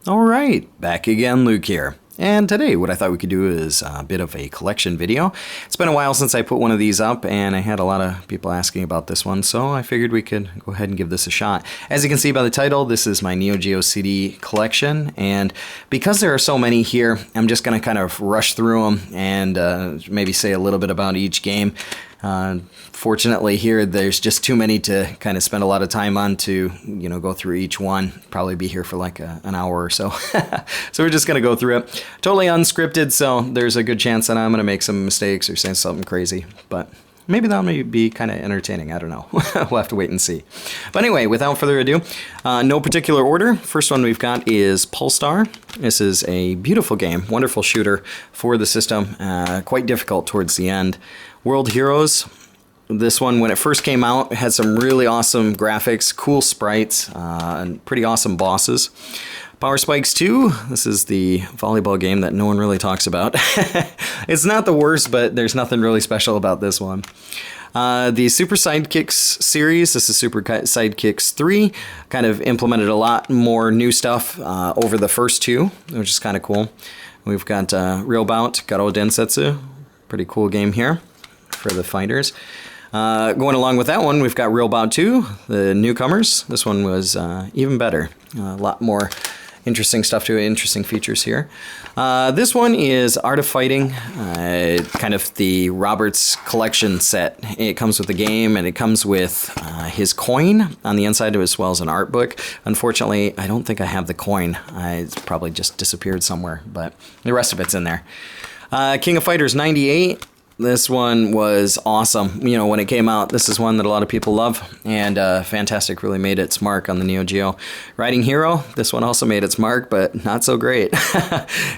All right, back again, Luke here. And today, what I thought we could do is a bit of a collection video. It's been a while since I put one of these up, and I had a lot of people asking about this one, so I figured we could go ahead and give this a shot. As you can see by the title, this is my Neo Geo CD Collection, and because there are so many here, I'm just going to kind of rush through them and maybe say a little bit about each game. Fortunately here, there's just too many to kind of spend a lot of time on to, go through each one. Probably be here for like an hour or so. So we're just going to go through it. Totally unscripted, so there's a good chance that I'm going to make some mistakes or say something crazy. But maybe that'll be kind of entertaining. I don't know. We'll have to wait and see. But anyway, without further ado, no particular order. First one we've got is Pulsar. This is a beautiful game, wonderful shooter for the system. Quite difficult towards the end. World Heroes. This one, when it first came out, had some really awesome graphics, cool sprites, and pretty awesome bosses. Power Spikes 2, this is the volleyball game that no one really talks about. It's not the worst, but there's nothing really special about this one. The Super Sidekicks series, this is Super Sidekicks 3, kind of implemented a lot more new stuff over the first two, which is kind of cool. We've got Real Bout, Garo Densetsu, pretty cool game here for the fighters. Going along with that one, we've got Real Bout 2, the newcomers. This one was even better. A lot more interesting stuff to it, interesting features here. This one is Art of Fighting, kind of the Roberts collection set. It comes with the game, and it comes with his coin on the inside as well as an art book. Unfortunately, I don't think I have the coin. It's probably just disappeared somewhere, but the rest of it's in there. King of Fighters 98. This one was awesome. When it came out, this is one that a lot of people love, and Fantastic really made its mark on the Neo Geo. Riding Hero, this one also made its mark, but not so great.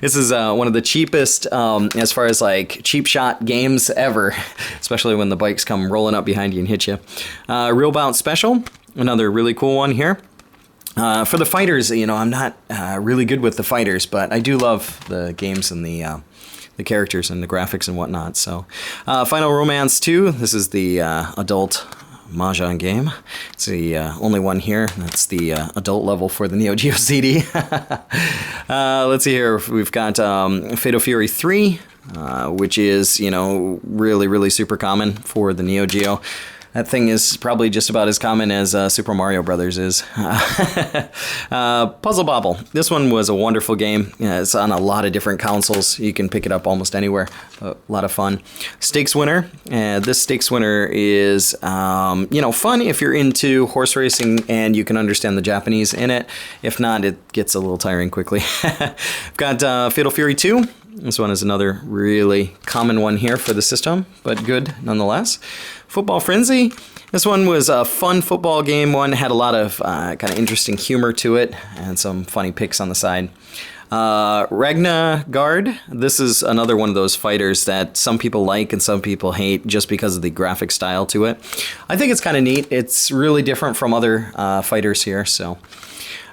This is one of the cheapest, as far as like cheap shot games ever, especially when the bikes come rolling up behind you and hit you. Real Bout Special, another really cool one here. For the fighters, I'm not really good with the fighters, but I do love the games and the characters and the graphics and whatnot. So, Final Romance 2, this is the adult Mahjong game. It's the only one here. That's the adult level for the Neo Geo CD. Let's see here. We've got Fatal Fury 3, which is, really, really super common for the Neo Geo. That thing is probably just about as common as Super Mario Brothers is. Puzzle Bobble. This one was a wonderful game. It's on a lot of different consoles. You can pick it up almost anywhere. A lot of fun. Stakes Winner. This Stakes Winner is, fun if you're into horse racing and you can understand the Japanese in it. If not, it gets a little tiring quickly. I've got Fatal Fury 2. This one is another really common one here for the system, but good nonetheless. Football Frenzy. This one was a fun football game. One had a lot of kind of interesting humor to it and some funny picks on the side. Ragna Guard. This is another one of those fighters that some people like and some people hate just because of the graphic style to it. I think it's kind of neat. It's really different from other fighters here. So,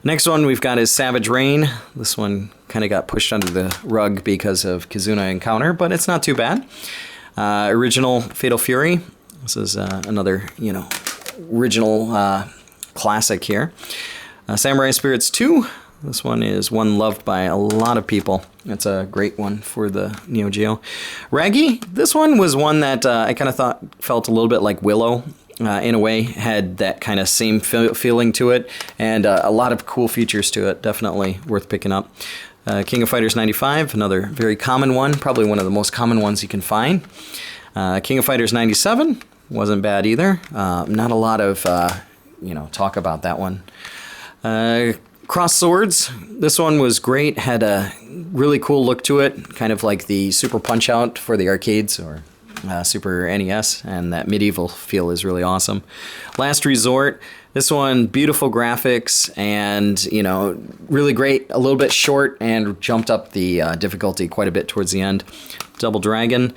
next one we've got is Savage Rain. This one kind of got pushed under the rug because of Kizuna Encounter, but it's not too bad. Original Fatal Fury. This is another, original classic here. Samurai Spirits 2. This one is one loved by a lot of people. It's a great one for the Neo Geo. Raggy. This one was one that I kind of felt a little bit like Willow. In a way, had that kind of same feeling to it, and a lot of cool features to it. Definitely worth picking up. King of Fighters 95, another very common one, probably one of the most common ones you can find. King of Fighters 97, wasn't bad either. Not a lot of, talk about that one. Cross Swords, this one was great, had a really cool look to it, kind of like the Super Punch-Out for the arcades, or Super NES, and that medieval feel is really awesome. Last Resort, this one, beautiful graphics and, really great, a little bit short and jumped up the difficulty quite a bit towards the end. Double Dragon,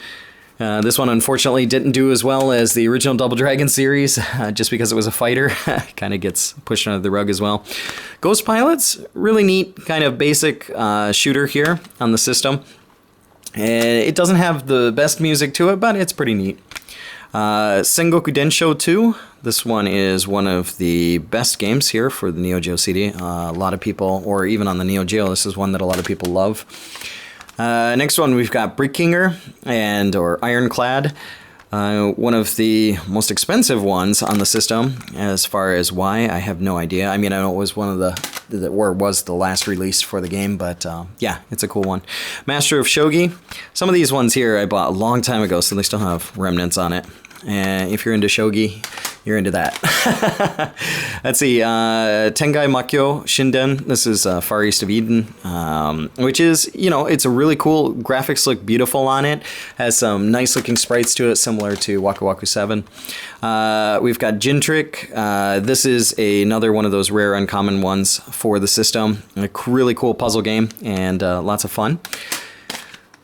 this one unfortunately didn't do as well as the original Double Dragon series, just because it was a fighter. Kind of gets pushed under the rug as well. Ghost Pilots, really neat, kind of basic shooter here on the system. It doesn't have the best music to it, but it's pretty neat. Sengoku Densho 2. This one is one of the best games here for the Neo Geo CD. A lot of people, or even on the Neo Geo, this is one that a lot of people love. Next one, we've got Brickinger or Ironclad. One of the most expensive ones on the system. As far as why, I have no idea. I mean, I know it was one of was the last release for the game, but yeah, it's a cool one. Master of Shogi. Some of these ones here I bought a long time ago, so they still have remnants on it. And if you're into shogi, you're into that. Let's see, Tengai Makyo Shinden. This is Far East of Eden, which is, it's a really cool. Graphics look beautiful on it. Has some nice looking sprites to it, similar to Waku Waku 7. We've got Jintrick. This is another one of those rare uncommon ones for the system. A really cool puzzle game and lots of fun.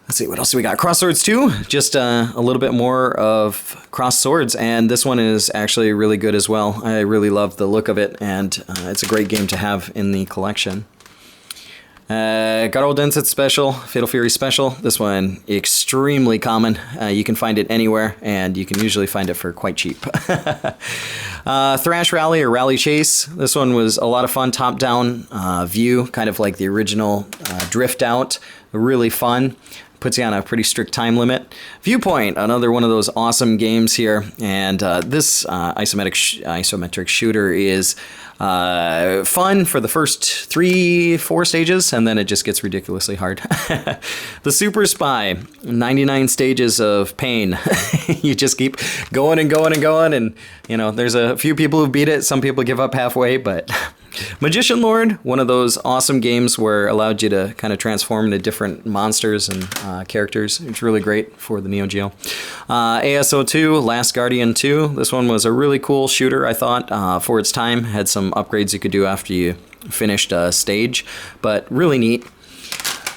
Let's see, what else do we got? Cross Swords 2, just a little bit more of Cross Swords, and this one is actually really good as well. I really love the look of it, and it's a great game to have in the collection. Garo Densetsu Special, Fatal Fury Special. This one, extremely common. You can find it anywhere, and you can usually find it for quite cheap. Thrash Rally or Rally Chase. This one was a lot of fun, top-down view, kind of like the original Drift Out. Really fun. Puts you on a pretty strict time limit. Viewpoint, another one of those awesome games here. And this isometric shooter is fun for the first 3-4 stages, and then it just gets ridiculously hard. The Super Spy, 99 stages of pain. You just keep going and going and going, and there's a few people who beat it. Some people give up halfway, but Magician Lord, one of those awesome games where it allowed you to kind of transform into different monsters and characters. It's really great for the Neo Geo. ASO 2, Last Guardian 2. This one was a really cool shooter, I thought, for its time. Had some upgrades you could do after you finished a stage, but really neat.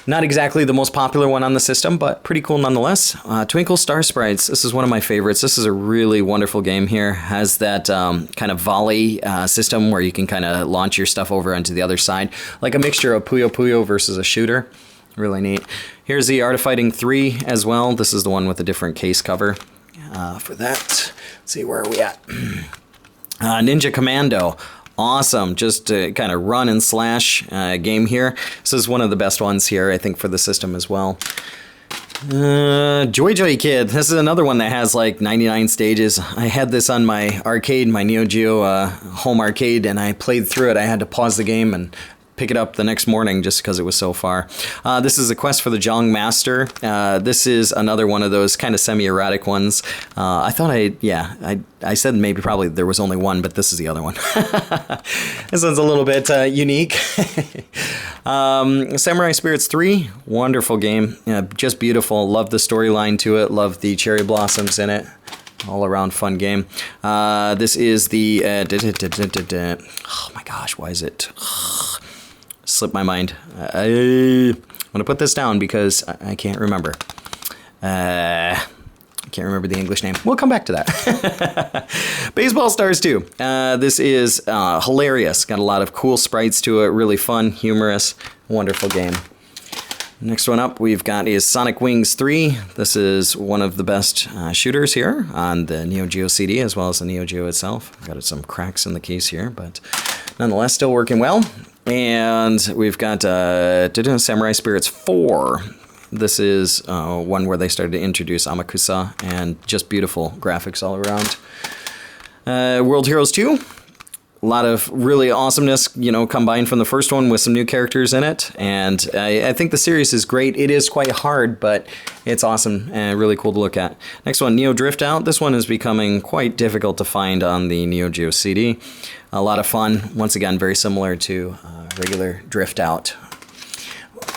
Not exactly the most popular one on the system, but pretty cool nonetheless. Twinkle Star Sprites. This is one of my favorites. This is a really wonderful game here. Has that kind of volley system where you can kind of launch your stuff over onto the other side. Like a mixture of Puyo Puyo versus a shooter. Really neat. Here's the Art of Fighting 3 as well. This is the one with a different case cover. For that, let's see, where are we at? Ninja Commando. Awesome, just kind of run and slash game here. This is one of the best ones here, I think, for the system as well. Joy Joy Kid. This is another one that has like 99 stages. I had this on my arcade, my Neo Geo home arcade, and I played through it. I had to pause the game and pick it up the next morning just because it was so far. This is a quest for the Jong Master. This is another one of those kind of semi-erotic ones. I thought I said maybe probably there was only one, but this is the other one. This one's a little bit unique. Samurai Spirits 3, wonderful game. Just beautiful. Love the storyline to it. Love the cherry blossoms in it. All around fun game. This is the oh my gosh, why is it slipped my mind? I'm gonna put this down because I can't remember. I can't remember the English name. We'll come back to that. Baseball Stars 2. This is hilarious. Got a lot of cool sprites to it. Really fun, humorous, wonderful game. Next one up we've got is Sonic Wings 3. This is one of the best shooters here on the Neo Geo CD as well as the Neo Geo itself. Got some cracks in the case here, but nonetheless still working well. And we've got Samurai Spirits 4. This is one where they started to introduce Amakusa and just beautiful graphics all around. World Heroes 2. A lot of really awesomeness, combined from the first one with some new characters in it. And I think the series is great. It is quite hard, but it's awesome and really cool to look at. Next one, Neo Drift Out. This one is becoming quite difficult to find on the Neo Geo CD. A lot of fun. Once again, very similar to regular Drift Out.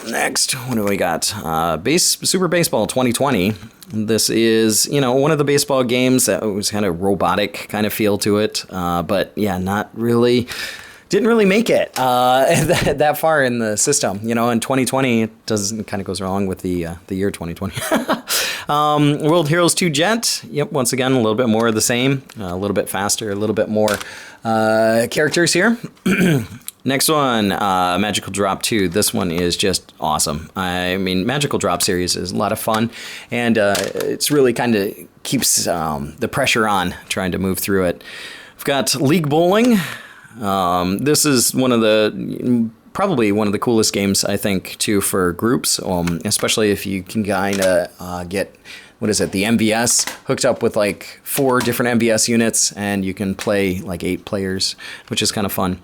Next, what do we got? Super Baseball 2020. This is, one of the baseball games that was kind of robotic kind of feel to it. But yeah, didn't really make it that far in the system. In 2020, it kind of goes wrong with the year 2020. World Heroes 2 Jet. Yep, once again, a little bit more of the same. A little bit faster, a little bit more characters here. Next one, Magical Drop 2. This one is just awesome. I mean, Magical Drop series is a lot of fun, and it's really kind of keeps the pressure on trying to move through it. We've got League Bowling. This is probably one of the coolest games, I think, too, for groups, especially if you can kind of get, the MVS hooked up with like 4 different MVS units, and you can play like 8 players, which is kind of fun.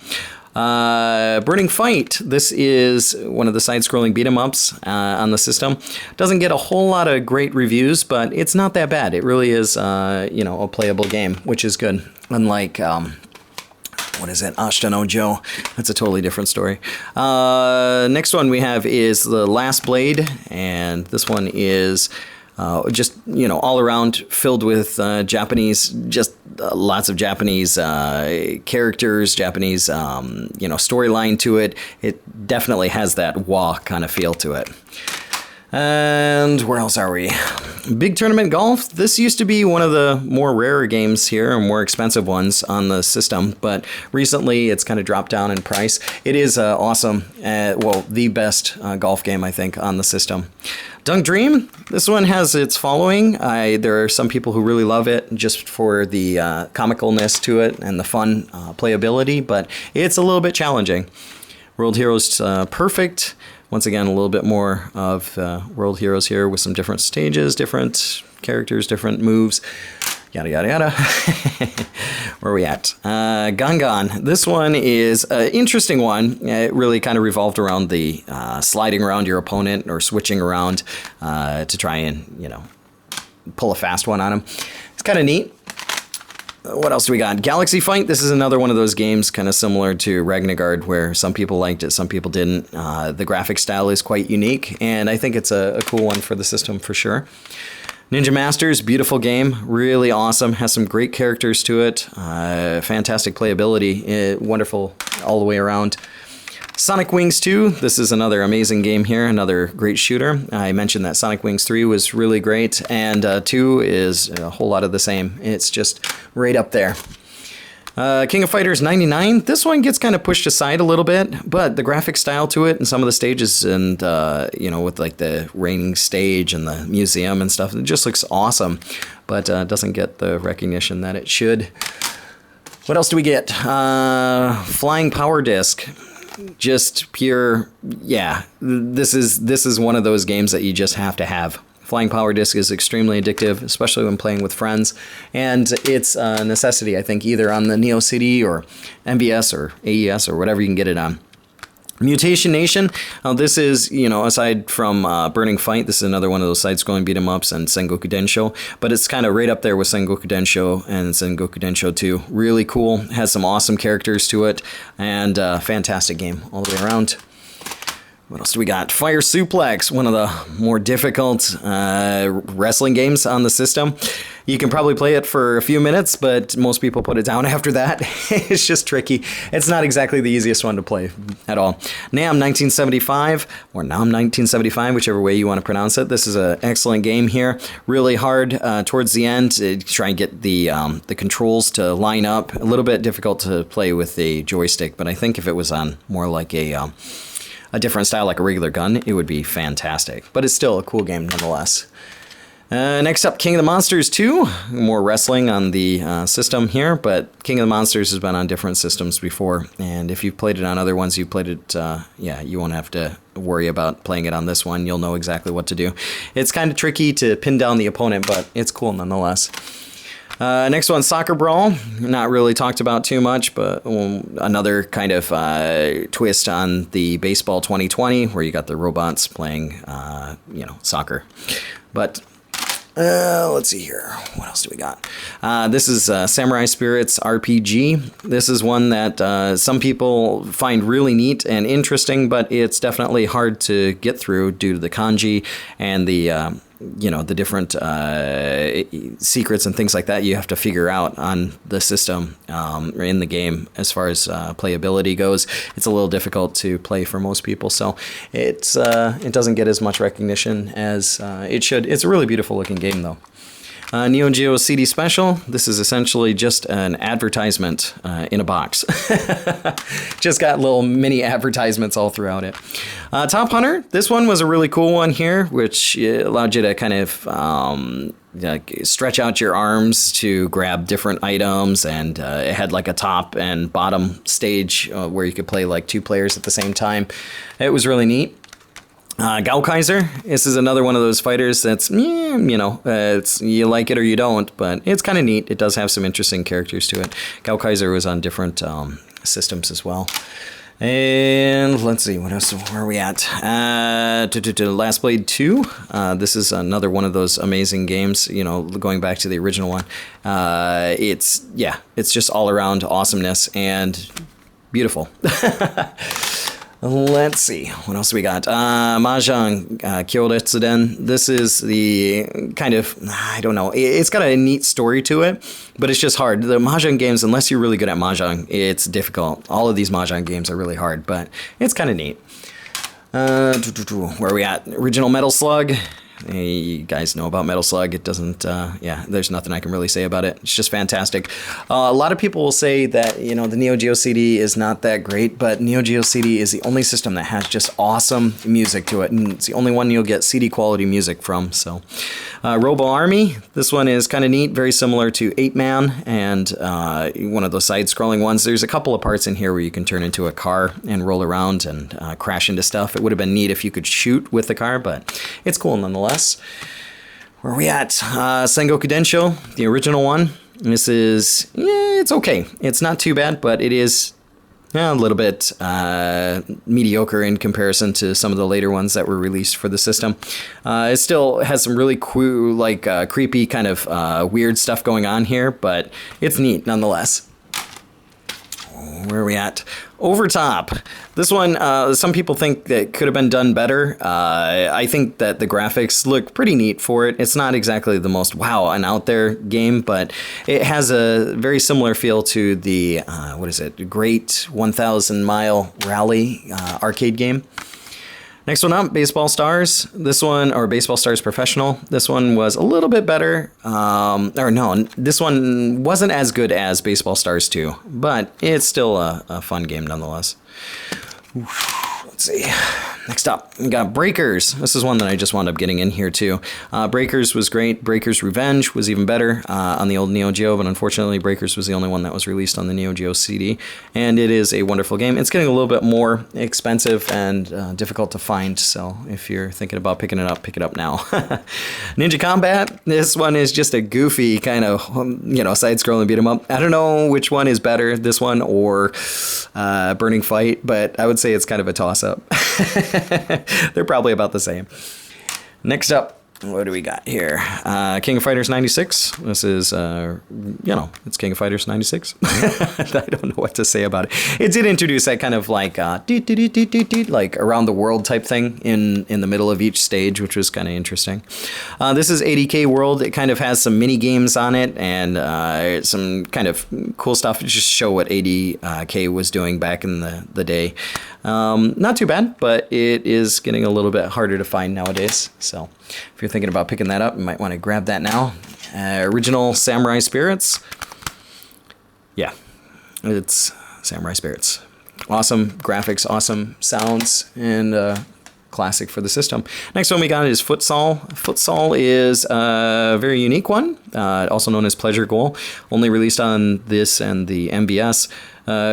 Burning Fight. This is one of the side-scrolling beat-em-ups on the system. Doesn't get a whole lot of great reviews, but it's not that bad. It really is, a playable game, which is good. Unlike, Ashita no Joe. That's a totally different story. Next one we have is The Last Blade, and this one is all around filled with Japanese, lots of Japanese characters, Japanese, storyline to it. It definitely has that WoW kind of feel to it. And where else are we? Big Tournament Golf. This used to be one of the more rarer games here, and more expensive ones on the system, but recently it's kind of dropped down in price. It is awesome. The best golf game, I think, on the system. Dunk Dream. This one has its following. There are some people who really love it just for the comicalness to it and the fun playability, but it's a little bit challenging. World Heroes Perfect. Once again, a little bit more of World Heroes here with some different stages, different characters, different moves, yada, yada, yada. Where are we at? Gangan. This one is an interesting one. It really kind of revolved around the sliding around your opponent or switching around to try and, pull a fast one on him. It's kind of neat. What else do we got? Galaxy Fight. This is another one of those games kind of similar to Ragnargard, where some people liked it, some people didn't. The graphic style is quite unique, and I think it's a cool one for the system for sure. Ninja Masters, beautiful game, really awesome, has some great characters to it, fantastic playability, wonderful all the way around. Sonic Wings 2, this is another amazing game here, another great shooter. I mentioned that Sonic Wings 3 was really great, and 2 is a whole lot of the same. It's just right up there. King of Fighters 99, this one gets kind of pushed aside a little bit, but the graphic style to it and some of the stages and, with like the raining stage and the museum and stuff, it just looks awesome, but doesn't get the recognition that it should. What else do we get? Flying Power Disc. Just pure, this is one of those games that you just have to have. Flying Power Disc is extremely addictive, especially when playing with friends, and it's a necessity, I think, either on the Neo CD or MVS or AES or whatever you can get it on. Mutation Nation, this is, aside from Burning Fight, this is another one of those side-scrolling beat-em-ups and Sengoku Densho, but it's kind of right up there with Sengoku Densho and Sengoku Densho 2. Really cool, has some awesome characters to it, and fantastic game all the way around. What else do we got? Fire Suplex, one of the more difficult wrestling games on the system. You can probably play it for a few minutes, but most people put it down after that. It's just tricky. It's not exactly the easiest one to play at all. Nam 1975, or Nam 1975, whichever way you want to pronounce it. This is an excellent game here. Really hard towards the end to try and get the controls to line up. A little bit difficult to play with the joystick, but I think if it was on more like a different style, like a regular gun, it would be fantastic. But it's still a cool game nonetheless. Next up, King of the Monsters 2. More wrestling on the system here, but King of the Monsters has been on different systems before, and if you've played it on other ones, you've played it, you won't have to worry about playing it on this one. You'll know exactly what to do. It's kind of tricky to pin down the opponent, but it's cool nonetheless. Next one, Soccer Brawl. Not really talked about too much, but another kind of twist on the Baseball 2020, where you got the robots playing, soccer. But let's see here. What else do we got? This is Samurai Spirits RPG. This is one that some people find really neat and interesting, but it's definitely hard to get through due to the kanji and the the different secrets and things like that you have to figure out on the system or in the game. As far as playability goes, it's a little difficult to play for most people, so it doesn't get as much recognition as it should. It's a really beautiful looking game though. Neo Geo CD Special. This is essentially just an advertisement in a box. Just got little mini advertisements all throughout it. Top Hunter. This one was a really cool one here, which allowed you to kind of stretch out your arms to grab different items, and it had like a top and bottom stage where you could play like 2 players at the same time. It was really neat. Gaokaiser. This is another one of those fighters that's, it's you like it or you don't, but it's kind of neat. It does have some interesting characters to it. Gaokaiser was on different systems as well. And let's see, what else? Where are we at? Last Blade 2. This is another one of those amazing games, going back to the original one. It's just all around awesomeness and beautiful. Let's see, what else we got? Mahjong Kyoretsuden. This is the kind of, I don't know, it's got a neat story to it, but it's just hard. The Mahjong games, unless you're really good at Mahjong, it's difficult. All of these Mahjong games are really hard, but it's kind of neat. Where are we at? Original Metal Slug. You guys know about Metal Slug. It doesn't, there's nothing I can really say about it. It's just fantastic. A lot of people will say that, the Neo Geo CD is not that great, but Neo Geo CD is the only system that has just awesome music to it, and it's the only one you'll get CD quality music from, so. Robo Army, this one is kind of neat, very similar to 8-Man, and one of those side-scrolling ones. There's a couple of parts in here where you can turn into a car and roll around and crash into stuff. It would have been neat if you could shoot with the car, but it's cool nonetheless. Where are we at? Sengoku Densho, the original one. This is, it's okay. It's not too bad, but it is a little bit mediocre in comparison to some of the later ones that were released for the system. It still has some really cool, creepy kind of weird stuff going on here, but it's neat nonetheless. Where are we at? Overtop. This one, some people think that could have been done better. I think that the graphics look pretty neat for it. It's not exactly the most wow and out there game, but it has a very similar feel to the, Great 1,000 Mile Rally arcade game. Next one up, Baseball Stars. This one, or Baseball Stars Professional. This one was a little bit better. This one wasn't as good as Baseball Stars 2, but it's still a fun game nonetheless. Let's see. Next up, we got Breakers. This is one that I just wound up getting in here too. Breakers was great. Breakers Revenge was even better on the old Neo Geo, but unfortunately Breakers was the only one that was released on the Neo Geo CD, and it is a wonderful game. It's getting a little bit more expensive and difficult to find, so if you're thinking about picking it up, pick it up now. Ninja Combat. This one is just a goofy kind of, side-scrolling beat 'em up. I don't know which one is better, this one or Burning Fight, but I would say it's kind of a toss-up. They're probably about the same. Next up, what do we got here? King of Fighters 96. This is, it's King of Fighters 96. I don't know what to say about it. It did introduce that kind of like around the world type thing in the middle of each stage, which was kind of interesting. This is 80K World. It kind of has some mini games on it and some kind of cool stuff to just show what 80K was doing back in the day. Not too bad, but it is getting a little bit harder to find nowadays. So if you're thinking about picking that up, you might want to grab that now. Original Samurai Spirits. Yeah, it's Samurai Spirits. Awesome graphics, awesome sounds, and classic for the system. Next one we got is Futsal. Futsal is a very unique one, also known as Pleasure Goal. Only released on this and the MBS.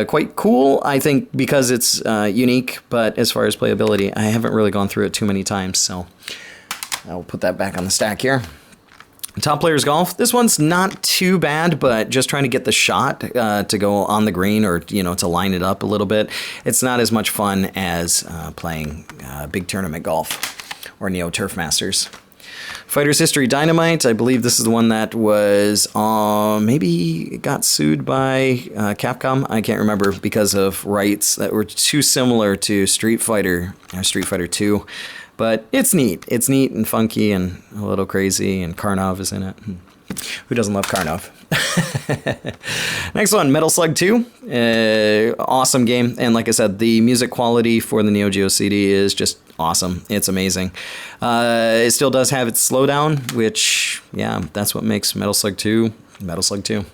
Quite cool, I think, because it's unique, but as far as playability, I haven't really gone through it too many times, so I'll put that back on the stack here. Top Players Golf. This one's not too bad, but just trying to get the shot to go on the green or, to line it up a little bit. It's not as much fun as playing big tournament golf or Neo Turf Masters. Fighters History Dynamite. I believe this is the one that was maybe got sued by Capcom. I can't remember because of rights that were too similar to Street Fighter or Street Fighter 2. But it's neat. It's neat and funky and a little crazy, and Karnov is in it. Who doesn't love Karnov? Next one, Metal Slug 2. Awesome game. And like I said, the music quality for the Neo Geo CD is just awesome. It's amazing. It still does have its slowdown, which, yeah, that's what makes Metal Slug 2 Metal Slug 2.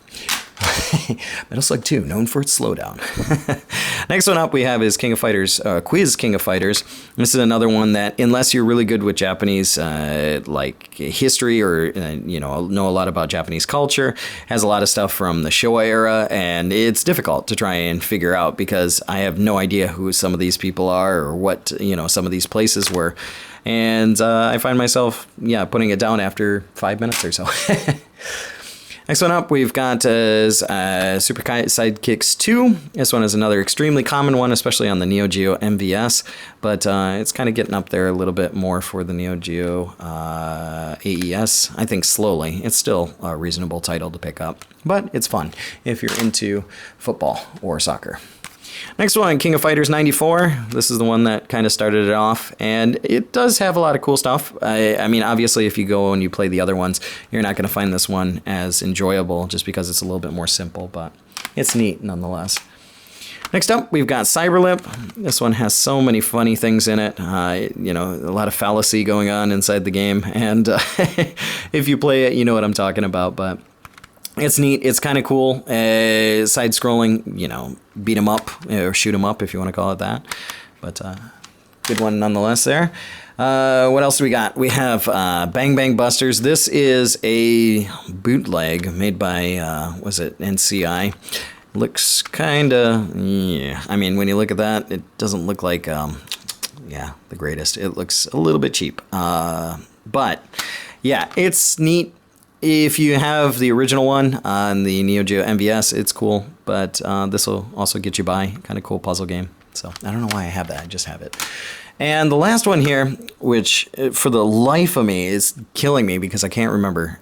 Metal Slug 2, known for its slowdown. Next one up we have is King of Fighters, Quiz King of Fighters. This is another one that, unless you're really good with Japanese like history or know a lot about Japanese culture, has a lot of stuff from the Showa era, and it's difficult to try and figure out because I have no idea who some of these people are or what some of these places were, and I find myself putting it down after 5 minutes or so. Next one up, we've got Super Sidekicks 2. This one is another extremely common one, especially on the Neo Geo MVS, but it's kind of getting up there a little bit more for the Neo Geo AES. I think slowly. It's still a reasonable title to pick up, but it's fun if you're into football or soccer. Next one, King of Fighters 94. This is the one that kind of started it off, and it does have a lot of cool stuff. I mean, obviously, if you go and you play the other ones, you're not going to find this one as enjoyable just because it's a little bit more simple, but it's neat nonetheless. Next up, we've got Cyberlip. This one has so many funny things in it. A lot of fallacy going on inside the game, and if you play it, you know what I'm talking about, but it's neat. It's kind of cool. Side-scrolling, beat 'em up or shoot 'em up if you want to call it that. But good one nonetheless there. What else do we got? We have Bang Bang Busters. This is a bootleg made by, was it NCI? Looks kind of, I mean, when you look at that, it doesn't look like, the greatest. It looks a little bit cheap. But, yeah, it's neat. If you have the original one on the Neo Geo MVS, it's cool, but this will also get you by. Kind of cool puzzle game. So I don't know why I have that. I just have it. And the last one here, which for the life of me is killing me because I can't remember.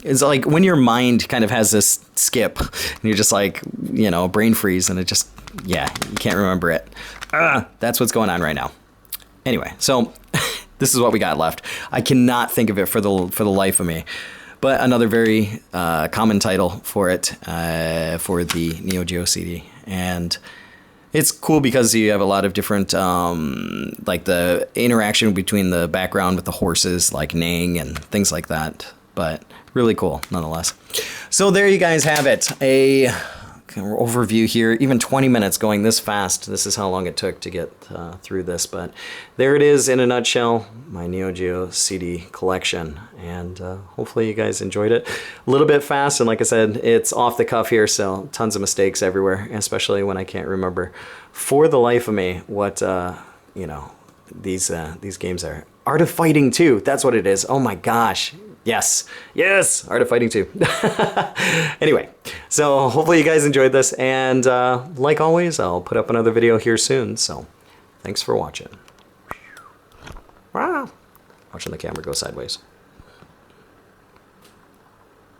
It's like when your mind kind of has this skip, and you're just like, brain freeze, and it just, you can't remember it. That's what's going on right now. Anyway, so this is what we got left. I cannot think of it for the life of me. But another very common title for it, for the Neo Geo CD. And it's cool because you have a lot of different, like the interaction between the background with the horses, like neighing and things like that. But really cool, nonetheless. So there you guys have it. A overview here. Even 20 minutes going this fast. This is how long it took to get through this. But there it is in a nutshell, my Neo Geo CD collection. And hopefully you guys enjoyed it. A little bit fast, and like I said, it's off the cuff here, so tons of mistakes everywhere, especially when I can't remember for the life of me what these games are. Art of Fighting 2, that's what it is. Oh my gosh. Yes, Art of Fighting 2. Anyway, so hopefully you guys enjoyed this, and like always, I'll put up another video here soon, so thanks for watching. Wow. Watching the camera go sideways.